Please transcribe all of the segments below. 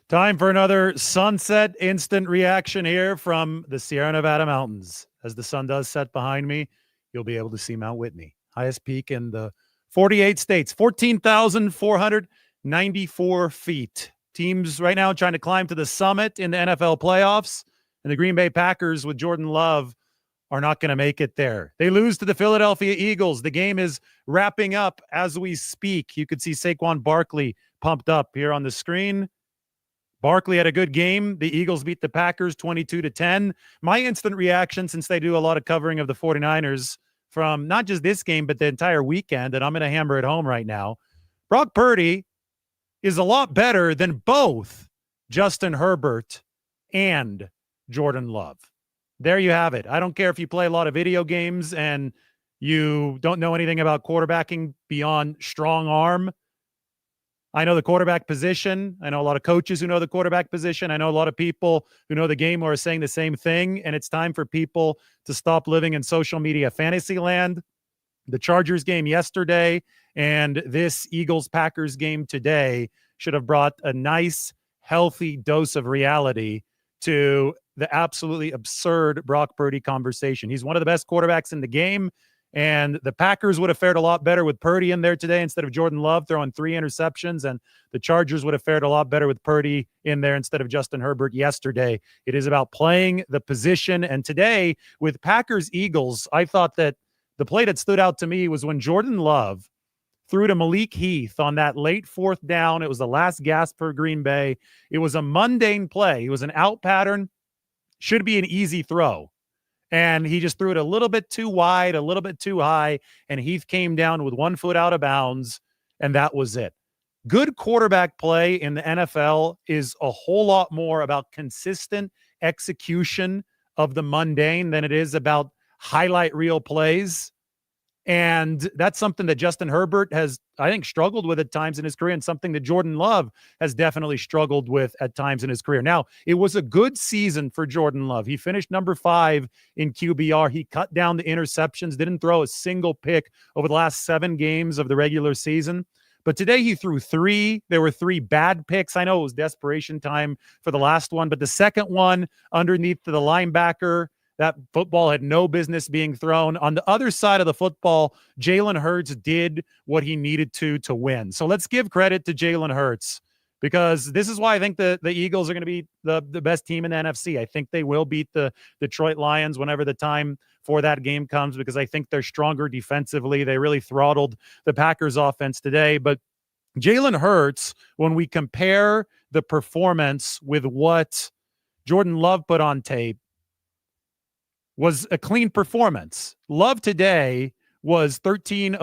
Time for another sunset instant reaction here from the Sierra Nevada mountains. As the sun does set behind me, you'll be able to see Mount Whitney, highest peak in the 48 states, 14,494 feet. Teams right now trying to climb to the summit in the NFL playoffs, and the Green Bay Packers with Jordan Love are not going to make it there. They lose to the Philadelphia Eagles. The game is wrapping up as we speak. You could see Saquon Barkley pumped up here on the screen. Barkley had a good game. The Eagles beat the Packers 22-10. My instant reaction, since they do a lot of covering of the 49ers from not just this game, but the entire weekend, and I'm going to hammer it home right now. Brock Purdy is a lot better than both Justin Herbert and Jordan Love. There you have it. I don't care if you play a lot of video games and you don't know anything about quarterbacking beyond strong arm. I know the quarterback position. I know a lot of coaches who know the quarterback position. I know a lot of people who know the game who are saying the same thing, and it's time for people to stop living in social media fantasy land. The Chargers game yesterday and this Eagles-Packers game today should have brought a nice, healthy dose of reality to the absolutely absurd Brock Purdy conversation. He's one of the best quarterbacks in the game. And the Packers would have fared a lot better with Purdy in there today instead of Jordan Love throwing 3 interceptions. And the Chargers would have fared a lot better with Purdy in there instead of Justin Herbert yesterday. It is about playing the position. And today with Packers-Eagles, I thought that the play that stood out to me was when Jordan Love threw to Malik Heath on that late 4th down. It was the last gasp for Green Bay. It was a mundane play. It was an out pattern. Should be an easy throw. And he just threw it a little bit too wide, a little bit too high, and Heath came down with 1 foot out of bounds, and that was it. Good quarterback play in the NFL is a whole lot more about consistent execution of the mundane than it is about highlight reel plays. And that's something that Justin Herbert has, I think, struggled with at times in his career, and something that Jordan Love has definitely struggled with at times in his career. Now, it was a good season for Jordan Love. He finished number 5 in QBR. He cut down the interceptions, didn't throw a single pick over the last 7 games of the regular season. But today he threw 3. There were 3 bad picks. I know it was desperation time for the last one, but the second one underneath to the linebacker, that football had no business being thrown. On the other side of the football, Jalen Hurts did what he needed to win. So let's give credit to Jalen Hurts, because this is why I think the Eagles are going to be the best team in the NFC. I think they will beat the Detroit Lions whenever the time for that game comes, because I think they're stronger defensively. They really throttled the Packers offense today. But Jalen Hurts, when we compare the performance with what Jordan Love put on tape, was a clean performance. Love today was 20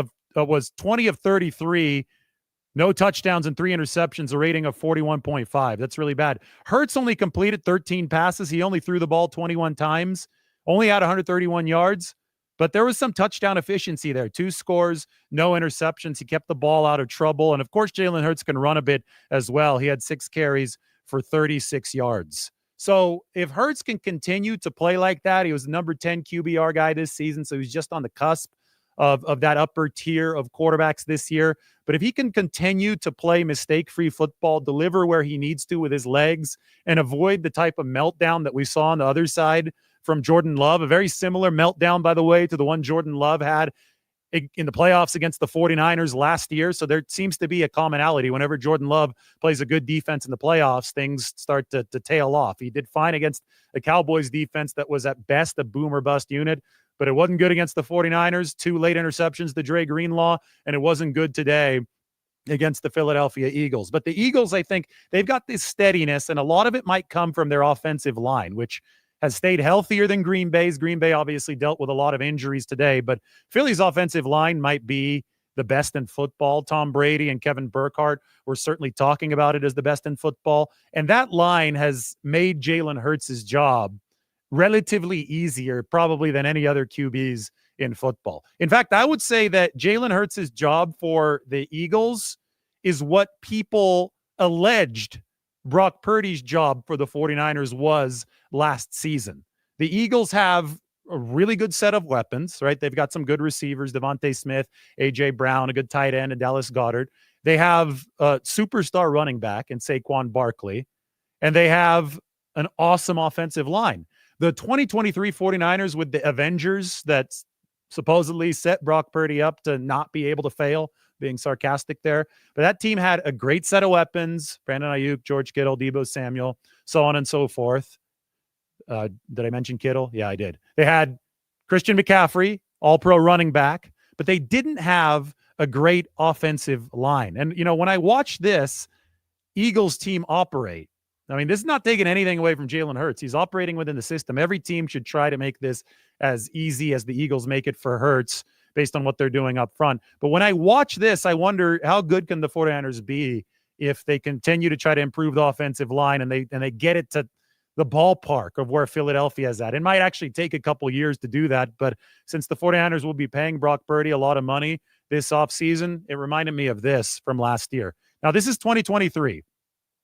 of 33, no touchdowns and 3 interceptions, a rating of 41.5. That's really bad. Hurts only completed 13 passes. He only threw the ball 21 times, only had 131 yards, but there was some touchdown efficiency there. 2 scores, no interceptions. He kept the ball out of trouble. And of course, Jalen Hurts can run a bit as well. He had 6 carries for 36 yards. So if Hurts can continue to play like that, he was the number 10 QBR guy this season, so he's just on the cusp of that upper tier of quarterbacks this year. But if he can continue to play mistake-free football, deliver where he needs to with his legs, and avoid the type of meltdown that we saw on the other side from Jordan Love, a very similar meltdown, by the way, to the one Jordan Love had in the playoffs against the 49ers last year. So there seems to be a commonality. Whenever Jordan Love plays a good defense in the playoffs, things start to tail off. He did fine against the Cowboys defense that was at best a boom or bust unit, but it wasn't good against the 49ers. 2 late interceptions to Dre Greenlaw, and it wasn't good today against the Philadelphia Eagles. But the Eagles, I think, they've got this steadiness, and a lot of it might come from their offensive line, which has stayed healthier than Green Bay's. Green Bay obviously dealt with a lot of injuries today, but Philly's offensive line might be the best in football. Tom Brady and Kevin Burkhardt were certainly talking about it as the best in football. And that line has made Jalen Hurts' job relatively easier probably than any other QBs in football. In fact, I would say that Jalen Hurts' job for the Eagles is what people alleged Brock Purdy's job for the 49ers was last season. The Eagles have a really good set of weapons, right? They've got some good receivers, Devontae Smith, A.J. Brown, a good tight end, and Dallas Goedert. They have a superstar running back in Saquon Barkley. and they have an awesome offensive line. The 2023 49ers with the Avengers that supposedly set Brock Purdy up to not be able to fail, being sarcastic there. But that team had a great set of weapons: Brandon Ayuk, George Kittle, Deebo Samuel, so on and so forth. Did I mention Kittle? Yeah, I did. They had Christian McCaffrey, all-pro running back, but they didn't have a great offensive line. And, when I watch this Eagles team operate, I mean, this is not taking anything away from Jalen Hurts. He's operating within the system. Every team should try to make this as easy as the Eagles make it for Hurts based on what they're doing up front. But when I watch this, I wonder how good can the 49ers be if they continue to try to improve the offensive line and they get it to the ballpark of where Philadelphia is at. It might actually take a couple years to do that, but since the 49ers will be paying Brock Purdy a lot of money this offseason, it reminded me of this from last year. Now, this is 2023.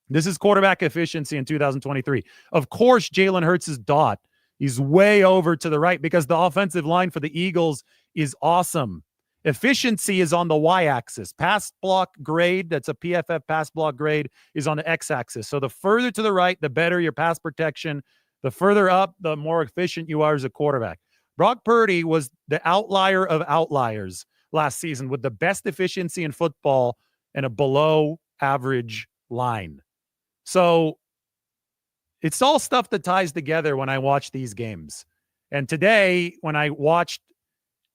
This is quarterback efficiency in 2023. Of course, Jalen Hurts' dot. He's way over to the right because the offensive line for the Eagles is awesome. Efficiency is on the y-axis. Pass block grade, that's a PFF pass block grade, is on the x-axis. So the further to the right, the better your pass protection. The further up, the more efficient you are as a quarterback. Brock Purdy was the outlier of outliers last season with the best efficiency in football and a below-average line. So it's all stuff that ties together when I watch these games. And today, when I watched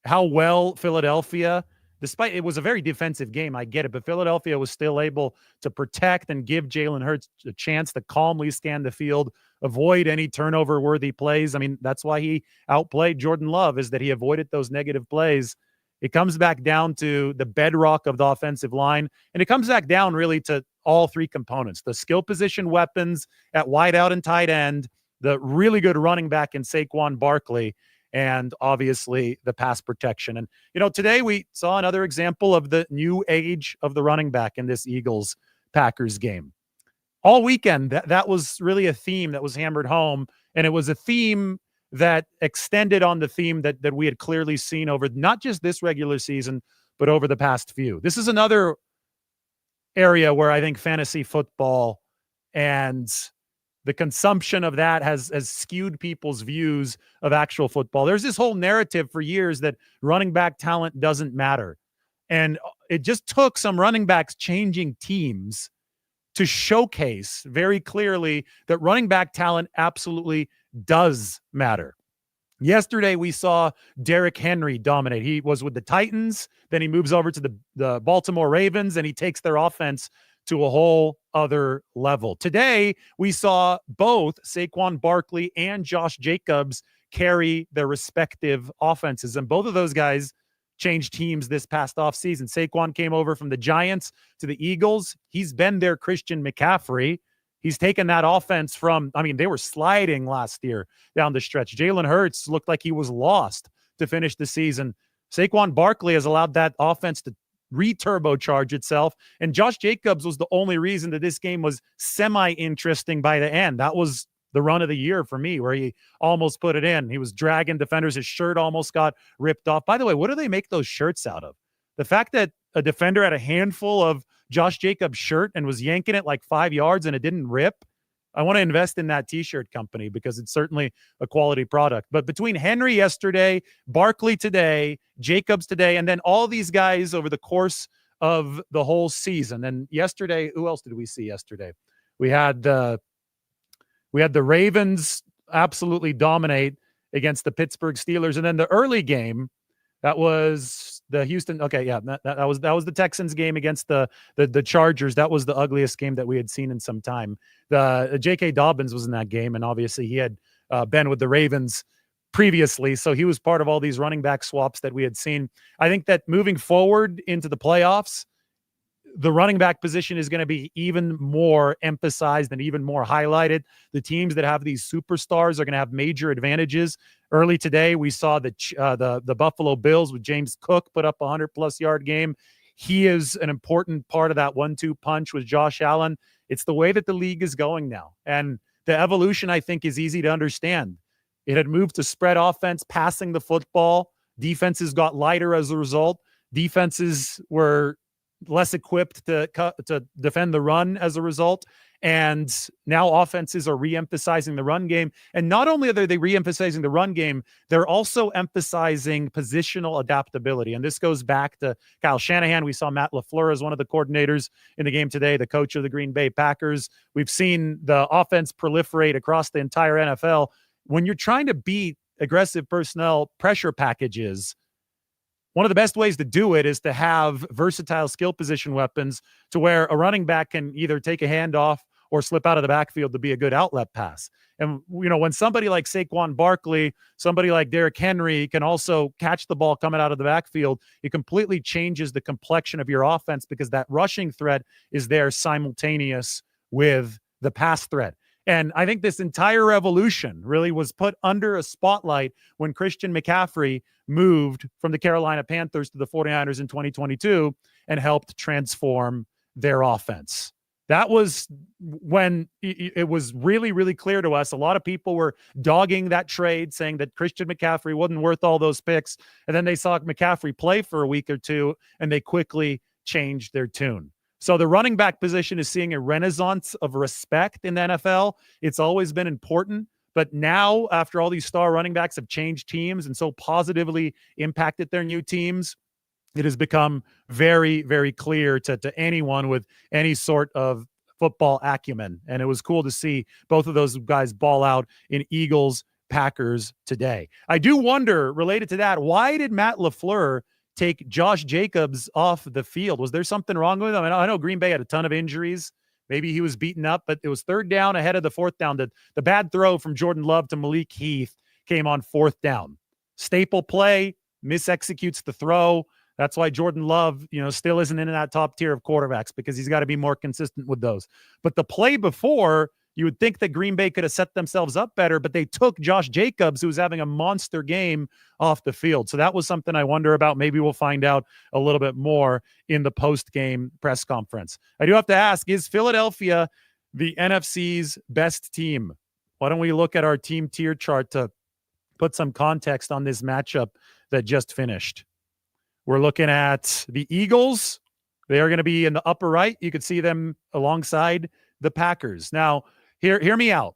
how well Philadelphia, despite it was a very defensive game, I get it, but Philadelphia was still able to protect and give Jalen Hurts a chance to calmly scan the field, avoid any turnover-worthy plays. I mean, that's why he outplayed Jordan Love, is that he avoided those negative plays. It comes back down to the bedrock of the offensive line, and it comes back down really to all three components: the skill position weapons at wideout and tight end, the really good running back in Saquon Barkley, and obviously the pass protection. And, today we saw another example of the new age of the running back in this Eagles-Packers game. All weekend, that was really a theme that was hammered home, and it was a theme that extended on the theme that we had clearly seen over not just this regular season, but over the past few. This is another area where I think fantasy football and the consumption of that has skewed people's views of actual football. There's this whole narrative for years that running back talent doesn't matter. And it just took some running backs changing teams to showcase very clearly that running back talent absolutely does matter. Yesterday, we saw Derrick Henry dominate. He was with the Titans, then he moves over to the Baltimore Ravens, and he takes their offense to a whole other level. Today, we saw both Saquon Barkley and Josh Jacobs carry their respective offenses, and both of those guys changed teams this past offseason. Saquon came over from the Giants to the Eagles. He's been their Christian McCaffrey. He's taken that offense from, they were sliding last year down the stretch. Jalen Hurts looked like he was lost to finish the season. Saquon Barkley has allowed that offense to re-turbocharge itself. And Josh Jacobs was the only reason that this game was semi-interesting by the end. That was the run of the year for me, where he almost put it in. He was dragging defenders. His shirt almost got ripped off. By the way, what do they make those shirts out of? The fact that a defender had a handful of Josh Jacobs' shirt and was yanking it like 5 yards and it didn't rip. I want to invest in that t-shirt company because it's certainly a quality product. But between Henry yesterday, Barkley today, Jacobs today, and then all these guys over the course of the whole season. And yesterday, who else did we see yesterday? We had the Ravens absolutely dominate against the Pittsburgh Steelers. And then the early game, that was the Houston. Okay, yeah, that was the Texans game against the Chargers. That was the ugliest game that we had seen in some time. The J.K. Dobbins was in that game, and obviously he had been with the Ravens previously, so he was part of all these running back swaps that we had seen. I think that moving forward into the playoffs, the running back position is going to be even more emphasized and even more highlighted. The teams that have these superstars are going to have major advantages. Early today, we saw the Buffalo Bills with James Cook put up a 100-plus yard game. He is an important part of that 1-2 punch with Josh Allen. It's the way that the league is going now. And the evolution, I think, is easy to understand. It had moved to spread offense, passing the football. Defenses got lighter as a result. Defenses were less equipped to defend the run as a result. And now offenses are re-emphasizing the run game. And not only are they re-emphasizing the run game, they're also emphasizing positional adaptability. And this goes back to Kyle Shanahan. We saw Matt LaFleur as one of the coordinators in the game today, the coach of the Green Bay Packers. We've seen the offense proliferate across the entire NFL. When you're trying to beat aggressive personnel pressure packages, one of the best ways to do it is to have versatile skill position weapons to where a running back can either take a handoff or slip out of the backfield to be a good outlet pass. And, when somebody like Saquon Barkley, somebody like Derrick Henry can also catch the ball coming out of the backfield, it completely changes the complexion of your offense because that rushing threat is there simultaneous with the pass threat. And I think this entire revolution really was put under a spotlight when Christian McCaffrey moved from the Carolina Panthers to the 49ers in 2022 and helped transform their offense. That was when it was really, really clear to us. A lot of people were dogging that trade, saying that Christian McCaffrey wasn't worth all those picks. And then they saw McCaffrey play for a week or two, and they quickly changed their tune. So the running back position is seeing a renaissance of respect in the NFL. It's always been important. But now, after all these star running backs have changed teams and so positively impacted their new teams, it has become very, very clear to anyone with any sort of football acumen. And it was cool to see both of those guys ball out in Eagles, Packers today. I do wonder, related to that, why did Matt LaFleur take Josh Jacobs off the field? Was there something wrong with him? I know Green Bay had a ton of injuries. Maybe he was beaten up, but it was third down ahead of the fourth down. The bad throw from Jordan Love to Malik Heath came on fourth down. Staple play, misexecutes the throw. That's why Jordan Love, still isn't in that top tier of quarterbacks because he's got to be more consistent with those. But the play before, you would think that Green Bay could have set themselves up better, but they took Josh Jacobs, who was having a monster game, off the field. So that was something I wonder about. Maybe we'll find out a little bit more in the post-game press conference. I do have to ask, is Philadelphia the NFC's best team? Why don't we look at our team tier chart to put some context on this matchup that just finished? We're looking at the Eagles. They are going to be in the upper right. You could see them alongside the Packers. Now, hear me out.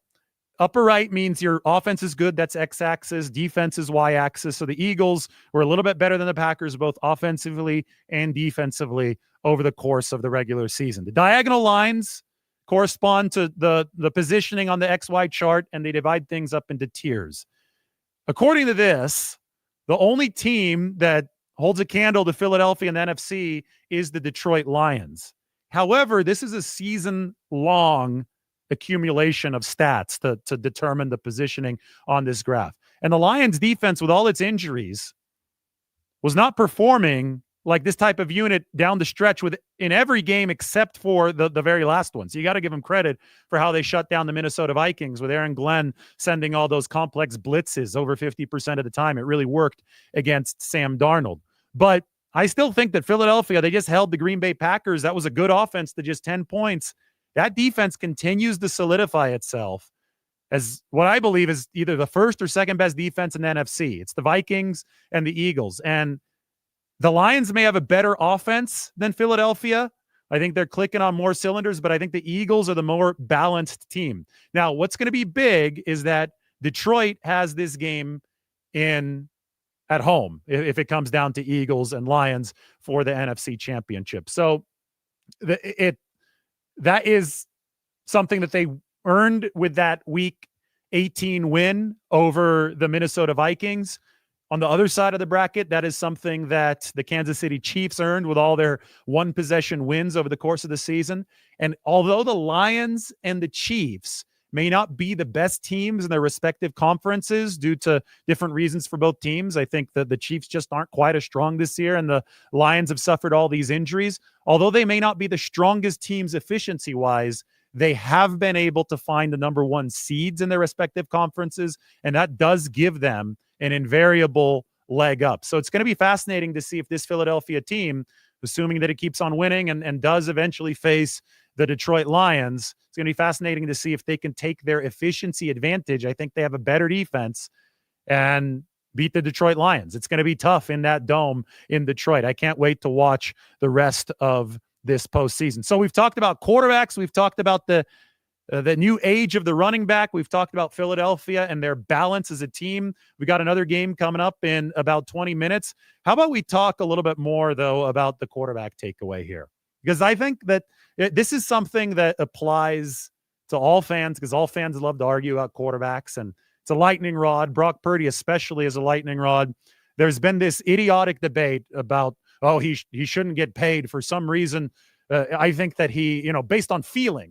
Upper right means your offense is good. That's x-axis. Defense is y-axis. So the Eagles were a little bit better than the Packers, both offensively and defensively over the course of the regular season. The diagonal lines correspond to the positioning on the XY chart, and they divide things up into tiers. According to this, the only team that holds a candle to Philadelphia in the NFC is the Detroit Lions. However, this is a season-long accumulation of stats to determine the positioning on this graph. And the Lions defense, with all its injuries, was not performing like this type of unit down the stretch in every game except for the very last one. So you got to give them credit for how they shut down the Minnesota Vikings with Aaron Glenn sending all those complex blitzes over 50% of the time. It really worked against Sam Darnold. But I still think that Philadelphia, they just held the Green Bay Packers. That was a good offense to just 10 points. That defense continues to solidify itself as what I believe is either the first or second best defense in the NFC. It's the Vikings and the Eagles. And the Lions may have a better offense than Philadelphia. I think they're clicking on more cylinders, but I think the Eagles are the more balanced team. Now, what's going to be big is that Detroit has this game at home if it comes down to Eagles and Lions for the NFC Championship. So that is something that they earned with that Week 18 win over the Minnesota Vikings. On the other side of the bracket, that is something that the Kansas City Chiefs earned with all their one-possession wins over the course of the season. And although the Lions and the Chiefs may not be the best teams in their respective conferences due to different reasons for both teams, I think that the Chiefs just aren't quite as strong this year, and the Lions have suffered all these injuries. Although they may not be the strongest teams efficiency-wise, they have been able to find the number one seeds in their respective conferences, and that does give them an invariable leg up. So it's going to be fascinating to see if this Philadelphia team, assuming that it keeps on winning and does eventually face the Detroit Lions, it's going to be fascinating to see if they can take their efficiency advantage. I think they have a better defense and beat the Detroit Lions. It's going to be tough in that dome in Detroit. I can't wait to watch the rest of this postseason. So we've talked about quarterbacks. We've talked about the the new age of the running back. We've talked about Philadelphia and their balance as a team. We got another game coming up in about 20 minutes. How about we talk a little bit more, though, about the quarterback takeaway here? Because I think that this is something that applies to all fans, because all fans love to argue about quarterbacks, and it's a lightning rod. Brock Purdy especially is a lightning rod. There's been this idiotic debate about, oh, he shouldn't get paid for some reason. I think that he, based on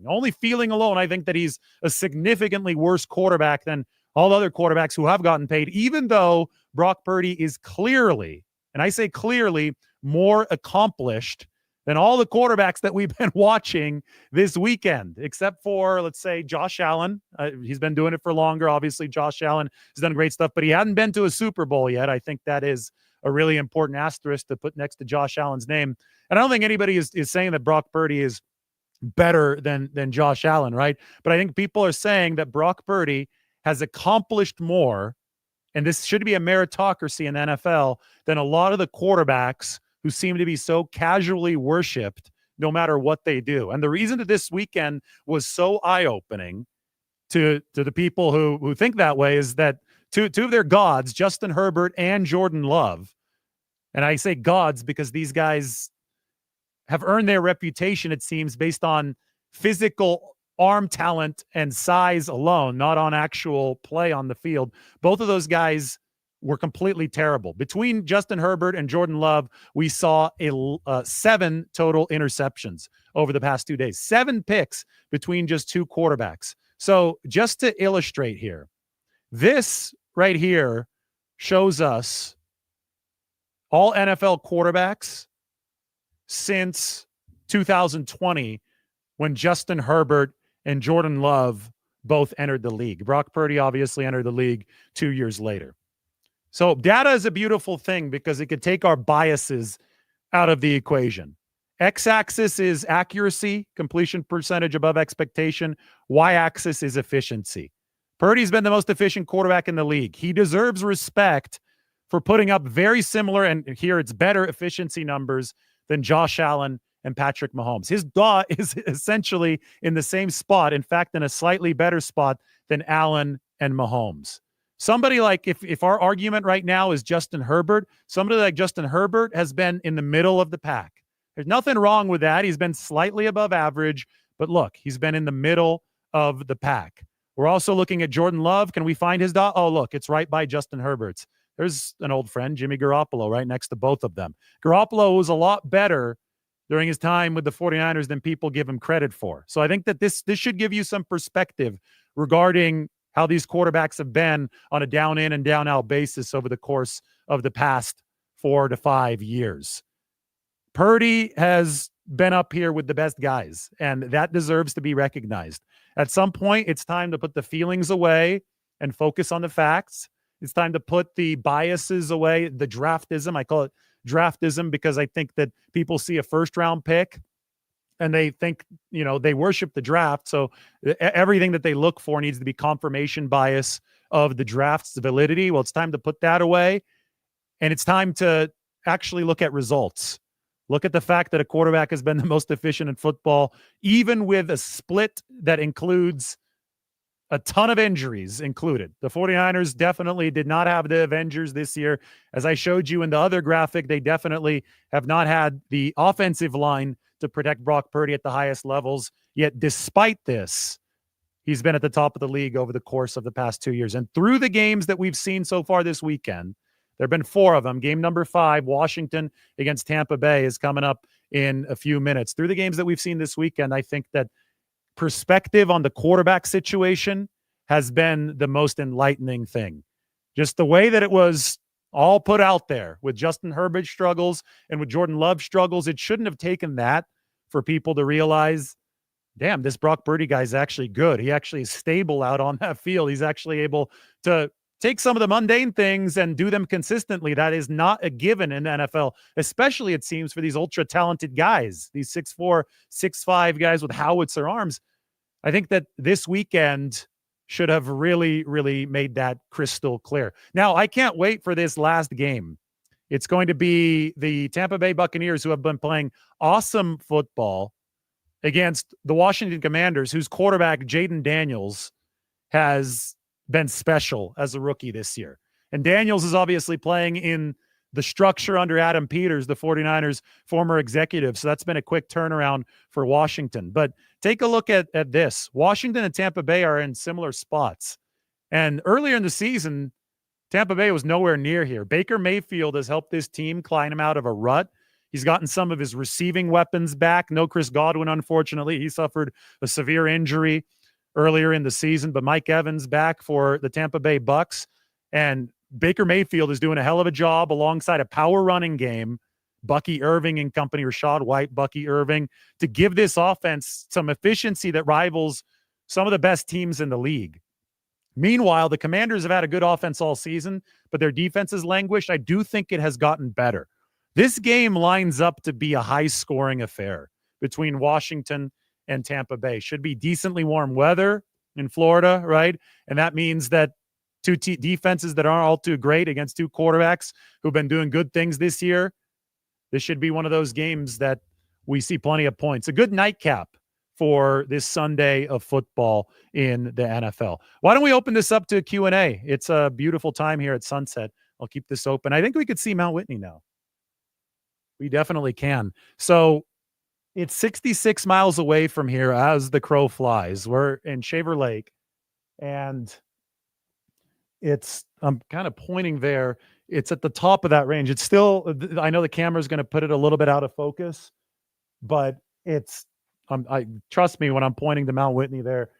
only feeling alone, I think that he's a significantly worse quarterback than all other quarterbacks who have gotten paid, even though Brock Purdy is clearly, and I say clearly, more accomplished than all the quarterbacks that we've been watching this weekend, except for, let's say, Josh Allen. He's been doing it for longer. Obviously, Josh Allen has done great stuff, but he hadn't been to a Super Bowl yet. I think that is a really important asterisk to put next to Josh Allen's name. And I don't think anybody is saying that Brock Purdy is better than Josh Allen, right? But I think people are saying that Brock Purdy has accomplished more, and this should be a meritocracy in the NFL, than a lot of the quarterbacks who seem to be so casually worshipped no matter what they do. And the reason that this weekend was so eye-opening to the people who think that way is that two of their gods, Justin Herbert and Jordan Love, and I say gods because these guys have earned their reputation, it seems, based on physical arm talent and size alone, not on actual play on the field. Both of those guys were completely terrible. Between Justin Herbert and Jordan Love, we saw 7 total interceptions over the past 2 days. 7 picks between just 2 quarterbacks. So just to illustrate here, this right here shows us all NFL quarterbacks since 2020, when Justin Herbert and Jordan Love both entered the league. Brock Purdy obviously entered the league 2 years later. So data is a beautiful thing because it could take our biases out of the equation. X-axis is accuracy, completion percentage above expectation. Y-axis is efficiency. Purdy's been the most efficient quarterback in the league. He deserves respect for putting up very similar, and here it's better efficiency numbers than Josh Allen and Patrick Mahomes. His dot is essentially in the same spot, in fact, in a slightly better spot than Allen and Mahomes. Somebody like, if our argument right now is Justin Herbert, somebody like Justin Herbert has been in the middle of the pack. There's nothing wrong with that. He's been slightly above average, but look, he's been in the middle of the pack. We're also looking at Jordan Love. Can we find his dot? Oh, look, it's right by Justin Herbert's. There's an old friend, Jimmy Garoppolo, right next to both of them. Garoppolo was a lot better during his time with the 49ers than people give him credit for. So I think that this should give you some perspective regarding how these quarterbacks have been on a down in and down out basis over the course of the past 4 to 5 years. Purdy has been up here with the best guys, and that deserves to be recognized. At some point, it's time to put the feelings away and focus on the facts. It's time to put the biases away, the draftism. I call it draftism because I think that people see a first-round pick and they think, they worship the draft. So everything that they look for needs to be confirmation bias of the draft's validity. Well, it's time to put that away, and it's time to actually look at results. Look at the fact that a quarterback has been the most efficient in football, even with a split that includes a ton of injuries included. The 49ers definitely did not have the Avengers this year. As I showed you in the other graphic, they definitely have not had the offensive line to protect Brock Purdy at the highest levels. Yet despite this, he's been at the top of the league over the course of the past 2 years. And through the games that we've seen so far this weekend, there have been 4 of them. Game number 5, Washington against Tampa Bay, is coming up in a few minutes. Through the games that we've seen this weekend, I think that perspective on the quarterback situation has been the most enlightening thing. Just the way that it was all put out there with Justin Herbert's struggles and with Jordan Love's struggles, it shouldn't have taken that for people to realize, damn, this Brock Purdy guy is actually good. He actually is stable out on that field. He's actually able to take some of the mundane things and do them consistently. That is not a given in the NFL, especially it seems for these ultra talented guys, these 6'4", 6'5" guys with howitzer arms. I think that this weekend should have really, really made that crystal clear. Now, I can't wait for this last game. It's going to be the Tampa Bay Buccaneers, who have been playing awesome football, against the Washington Commanders, whose quarterback, Jaden Daniels, has been special as a rookie this year. And Daniels is obviously playing in the structure under Adam Peters, the 49ers former executive. So that's been a quick turnaround for Washington. But take a look at this. Washington and Tampa Bay are in similar spots. And earlier in the season, Tampa Bay was nowhere near here. Baker Mayfield has helped this team climb out of a rut. He's gotten some of his receiving weapons back. No Chris Godwin, unfortunately. He suffered a severe injury earlier in the season, but Mike Evans back for the Tampa Bay Bucks. And Baker Mayfield is doing a hell of a job alongside a power running game, Bucky Irving and company, Rashad White, Bucky Irving, to give this offense some efficiency that rivals some of the best teams in the league. Meanwhile, the Commanders have had a good offense all season, but their defense has languished. I do think it has gotten better. This game lines up to be a high-scoring affair between Washington and Tampa Bay. Should be decently warm weather in Florida, right? And that means that two defenses that aren't all too great against two quarterbacks who've been doing good things this year. This should be one of those games that we see plenty of points. A good nightcap for this Sunday of football in the NFL. Why don't we open this up to Q&A? It's a beautiful time here at Sunset. I'll keep this open. I think we could see Mount Whitney now. We definitely can. So it's 66 miles away from here as the crow flies. We're in Shaver Lake, and I'm kind of pointing there. It's at the top of that range. It's still, I know the camera's going to put it a little bit out of focus, but it's, trust me when I'm pointing to Mount Whitney there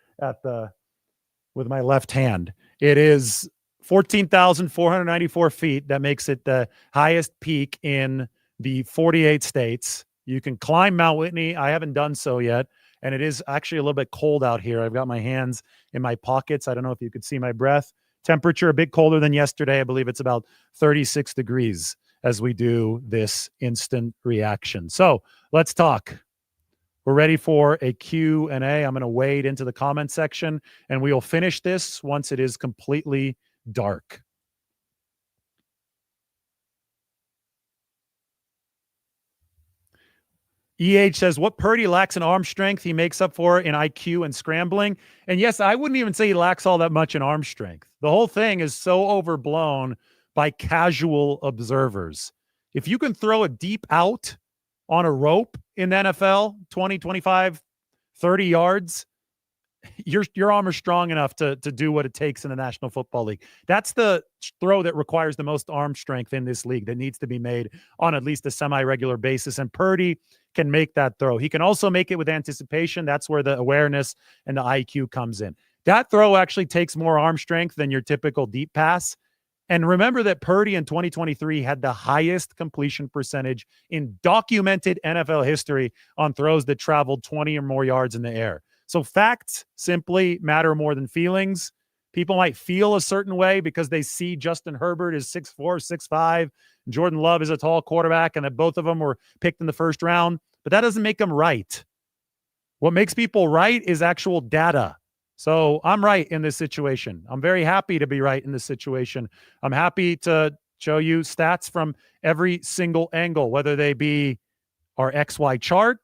with my left hand. It is 14,494 feet. That makes it the highest peak in the 48 states. You can climb Mount Whitney. I haven't done so yet. And it is actually a little bit cold out here. I've got my hands in my pockets. I don't know if you could see my breath. Temperature a bit colder than yesterday. I believe it's about 36 degrees as we do this instant reaction. So let's talk. We're ready for a Q&A. I'm going to wade into the comment section, and we will finish this once it is completely dark. EH says, what Purdy lacks in arm strength, he makes up for in IQ and scrambling. And yes, I wouldn't even say he lacks all that much in arm strength. The whole thing is so overblown by casual observers. If you can throw a deep out on a rope in the NFL, 20, 25, 30 yards, your arm is strong enough to do what it takes in the National Football League. That's the throw that requires the most arm strength in this league that needs to be made on at least a semi-regular basis. And Purdy can make that throw. He can also make it with anticipation. That's where the awareness and the IQ comes in. That throw actually takes more arm strength than your typical deep pass. And remember that Purdy in 2023 had the highest completion percentage in documented NFL history on throws that traveled 20 or more yards in the air. So facts simply matter more than feelings. People might feel a certain way because they see Justin Herbert is 6'4", 6'5", Jordan Love is a tall quarterback, and that both of them were picked in the first round. But that doesn't make them right. What makes people right is actual data. So I'm right in this situation. I'm very happy to be right in this situation. I'm happy to show you stats from every single angle, whether they be our XY chart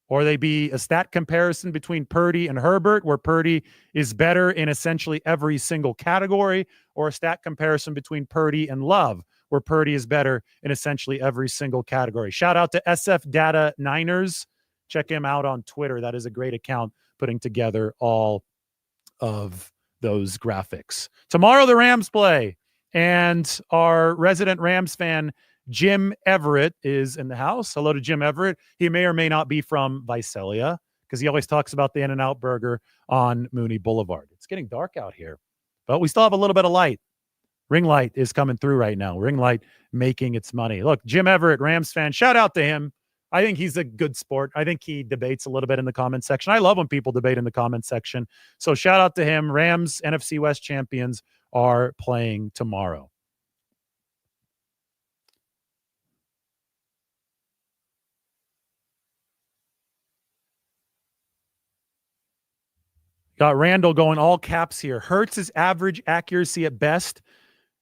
or they be a stat comparison between Purdy and Herbert, where Purdy is better in essentially every single category, or a stat comparison between Purdy and Love, where Purdy is better in essentially every single category. Shout out to SF Data Niners. Check him out on Twitter. That is a great account putting together all of those graphics. Tomorrow the Rams play, and our resident Rams fan Jim Everett is in the house. Hello to Jim Everett. He may or may not be from Visalia because he always talks about the In-N-Out Burger on Mooney Boulevard. It's getting dark out here, but we still have a little bit of light. Ring light is coming through right now. Ring light making its money. Look, Jim Everett, Rams fan, shout out to him. I think he's a good sport. I think he debates a little bit in the comment section. I love when people debate in the comment section. So shout out to him. Rams, NFC West champions, are playing tomorrow. Got Randall going all caps here. Hurts' average accuracy at best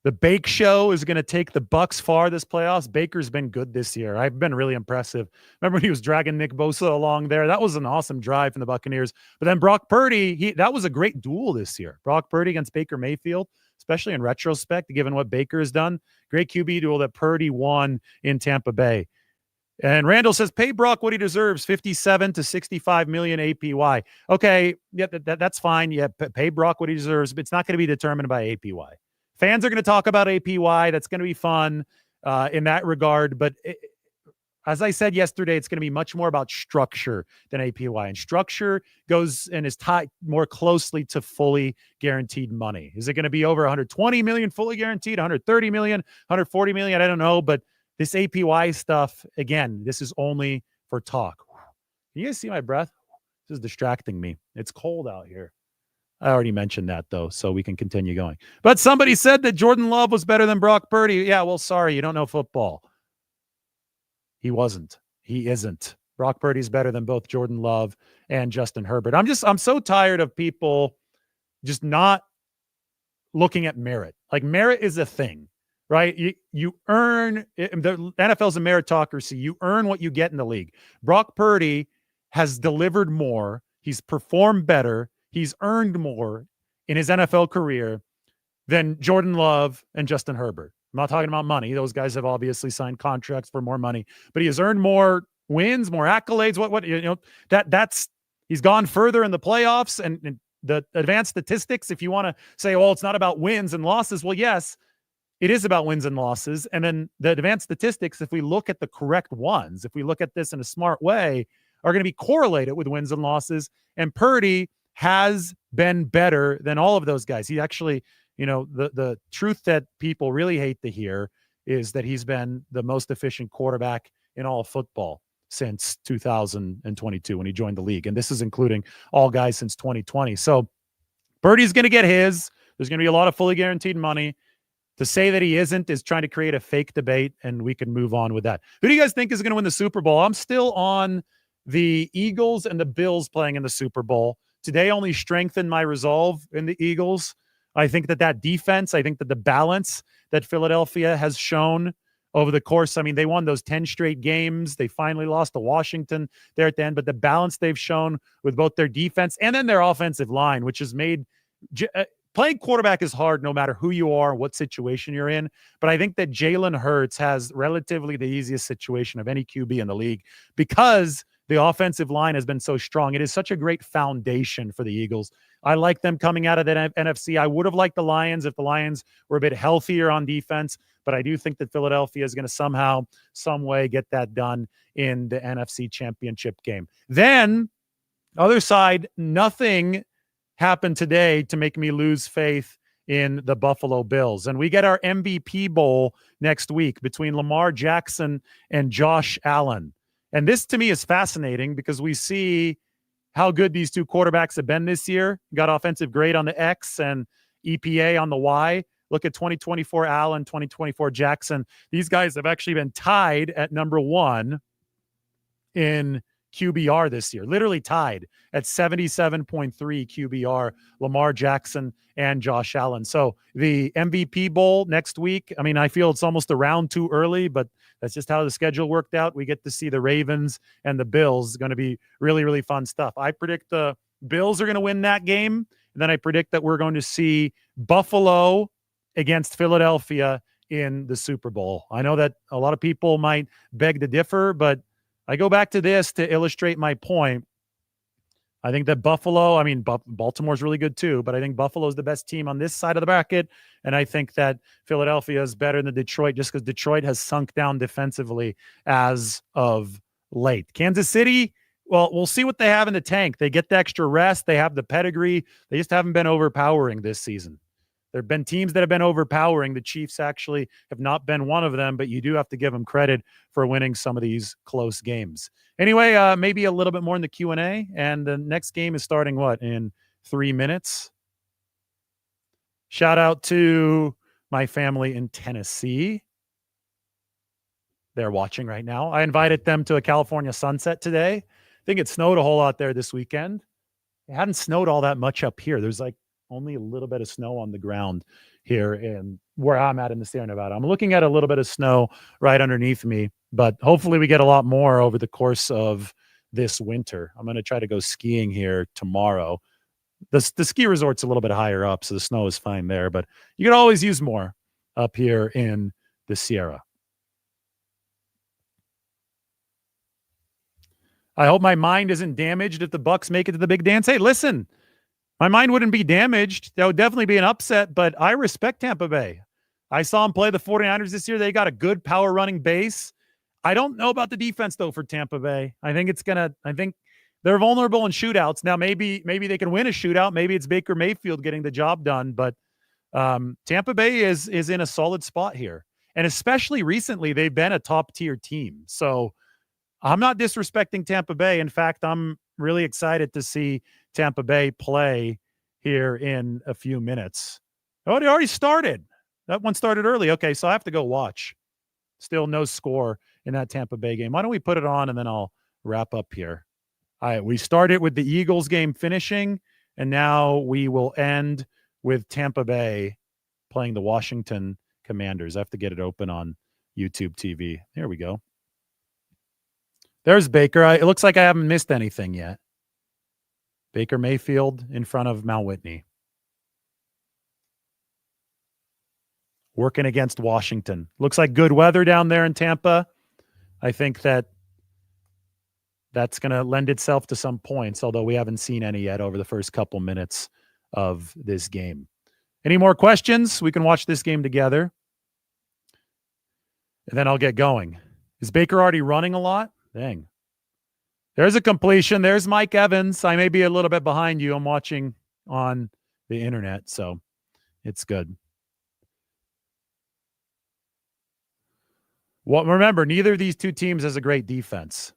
The Bake Show is going to take the Bucks far this playoffs. Baker's been good this year. I've been really impressive. Remember when he was dragging Nick Bosa along there? That was an awesome drive from the Buccaneers. But then Brock Purdy, that was a great duel this year. Brock Purdy against Baker Mayfield, especially in retrospect, given what Baker has done. Great QB duel that Purdy won in Tampa Bay. And Randall says, pay Brock what he deserves, 57 to 65 million APY. Okay, yeah, that's fine. Yeah, pay Brock what he deserves, but it's not going to be determined by APY. Fans are going to talk about APY. That's going to be fun in that regard. But as I said yesterday, it's going to be much more about structure than APY. And structure goes and is tied more closely to fully guaranteed money. Is it going to be over 120 million fully guaranteed, 130 million, 140 million? I don't know. But this APY stuff, again, this is only for talk. Can you guys see my breath? This is distracting me. It's cold out here. I already mentioned that, though, so we can continue going. But somebody said that Jordan Love was better than Brock Purdy. Yeah, well, sorry, you don't know football. He wasn't. He isn't. Brock Purdy's better than both Jordan Love and Justin Herbert. I'm so tired of people just not looking at merit. Like, merit is a thing, right? You earn, the NFL's a meritocracy. You earn what you get in the league. Brock Purdy has delivered more. He's performed better. He's earned more in his NFL career than Jordan Love and Justin Herbert. I'm not talking about money. Those guys have obviously signed contracts for more money, but he has earned more wins, more accolades. That's he's gone further in the playoffs and the advanced statistics. If you want to say, well, it's not about wins and losses. Well, yes, it is about wins and losses. And then the advanced statistics, if we look at the correct ones, if we look at this in a smart way, are going to be correlated with wins and losses. And Purdy has been better than all of those guys. He actually, the truth that people really hate to hear is that he's been the most efficient quarterback in all of football since 2022 when he joined the league. And this is including all guys since 2020. So Purdy's going to get his. There's going to be a lot of fully guaranteed money. To say that he isn't is trying to create a fake debate, and we can move on with that. Who do you guys think is going to win the Super Bowl? I'm still on the Eagles and the Bills playing in the Super Bowl. Today only strengthened my resolve in the Eagles. I think that defense, I think that the balance that Philadelphia has shown over the course, I mean, they won those 10 straight games. They finally lost to Washington there at the end, but the balance they've shown with both their defense and then their offensive line, which has made playing quarterback is hard no matter who you are, what situation you're in. But I think that Jalen Hurts has relatively the easiest situation of any QB in the league because the offensive line has been so strong. It is such a great foundation for the Eagles. I like them coming out of the NFC. I would have liked the Lions if the Lions were a bit healthier on defense, but I do think that Philadelphia is going to somehow, some way get that done in the NFC Championship game. Then, other side, nothing happened today to make me lose faith in the Buffalo Bills. And we get our MVP Bowl next week between Lamar Jackson and Josh Allen. And this to me is fascinating because we see how good these two quarterbacks have been this year. Got offensive grade on the X and EPA on the Y. Look at 2024 Allen, 2024 Jackson. These guys have actually been tied at number one in QBR this year, literally tied at 77.3 QBR, Lamar Jackson and Josh Allen. So the MVP Bowl next week, I mean, I feel it's almost a round too early, but that's just how the schedule worked out. We get to see the Ravens and the Bills. It's going to be really, really fun stuff. I predict the Bills are going to win that game. And then I predict that we're going to see Buffalo against Philadelphia in the Super Bowl. I know that a lot of people might beg to differ, but I go back to this to illustrate my point. I think that Baltimore's really good too, but I think Buffalo's the best team on this side of the bracket. And I think that Philadelphia is better than Detroit just because Detroit has sunk down defensively as of late. Kansas City, well, we'll see what they have in the tank. They get the extra rest. They have the pedigree. They just haven't been overpowering this season. There have been teams that have been overpowering. The Chiefs actually have not been one of them, but you do have to give them credit for winning some of these close games. Anyway, maybe a little bit more in the Q&A, and the next game is starting, in 3 minutes? Shout out to my family in Tennessee. They're watching right now. I invited them to a California sunset today. I think it snowed a whole lot there this weekend. It hadn't snowed all that much up here. There's only a little bit of snow on the ground here in where I'm at in the Sierra Nevada. I'm looking at a little bit of snow right underneath me, but hopefully we get a lot more over the course of this winter. I'm going to try to go skiing here tomorrow. The ski resort's a little bit higher up, so the snow is fine there, but you can always use more up here in the Sierra. I hope my mind isn't damaged if the Bucks make it to the big dance. Hey, listen, my mind wouldn't be damaged. That would definitely be an upset, but I respect Tampa Bay. I saw them play the 49ers this year. They got a good power running base. I don't know about the defense, though, for Tampa Bay. I think they're vulnerable in shootouts. Now, maybe they can win a shootout. Maybe it's Baker Mayfield getting the job done, but Tampa Bay is in a solid spot here. And especially recently, they've been a top-tier team. So I'm not disrespecting Tampa Bay. In fact, I'm really excited to see Tampa Bay play here in a few minutes. Oh, it already started. That one started early. Okay, so I have to go watch. Still no score in that Tampa Bay game. Why don't we put it on and then I'll wrap up here. All right, we started with the Eagles game finishing, and now we will end with Tampa Bay playing the Washington Commanders. I have to get it open on YouTube TV. There we go. There's Baker. It looks like I haven't missed anything yet. Baker Mayfield in front of Mount Whitney. Working against Washington. Looks like good weather down there in Tampa. I think that's going to lend itself to some points, although we haven't seen any yet over the first couple minutes of this game. Any more questions? We can watch this game together. And then I'll get going. Is Baker already running a lot? Dang. There's a completion. There's Mike Evans. I may be a little bit behind you. I'm watching on the internet, so it's good. Well, remember, neither of these two teams has a great defense.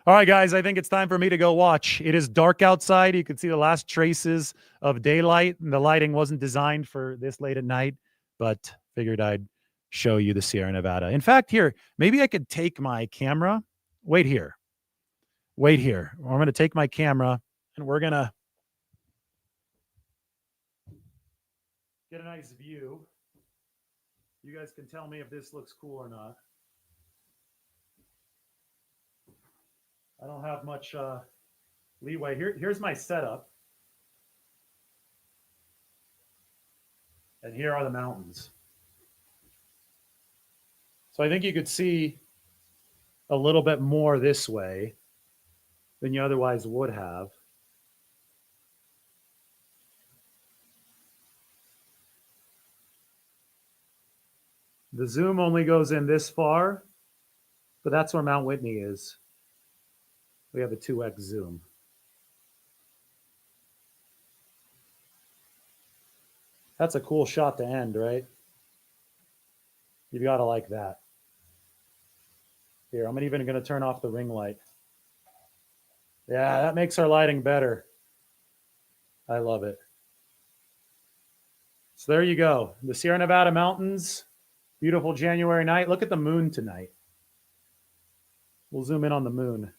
All right, guys, I think it's time for me to go watch. It is dark outside. You can see the last traces of daylight. The lighting wasn't designed for this late at night, but figured I'd show you the Sierra Nevada. In fact, here, maybe I could take my camera. Wait here. I'm going to take my camera, and we're going to get a nice view. You guys can tell me if this looks cool or not. I don't have much leeway. Here's my setup. And here are the mountains. So I think you could see a little bit more this way than you otherwise would have. The zoom only goes in this far, but that's where Mount Whitney is. We have a 2x zoom. That's a cool shot to end, right? You've got to like that. Here, I'm even going to turn off the ring light. Yeah, that makes our lighting better. I love it. So there you go. The Sierra Nevada mountains. Beautiful January night. Look at the moon tonight. We'll zoom in on the moon.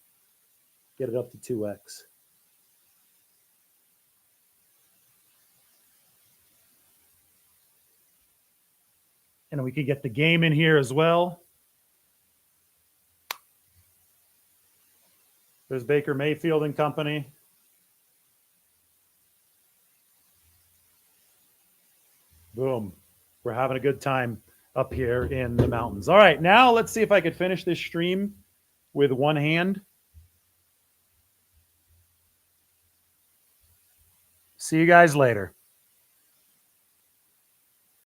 Get it up to 2x. And we could get the game in here as well. There's Baker Mayfield and company. Boom. We're having a good time up here in the mountains. All right, now let's see if I could finish this stream with one hand. See you guys later.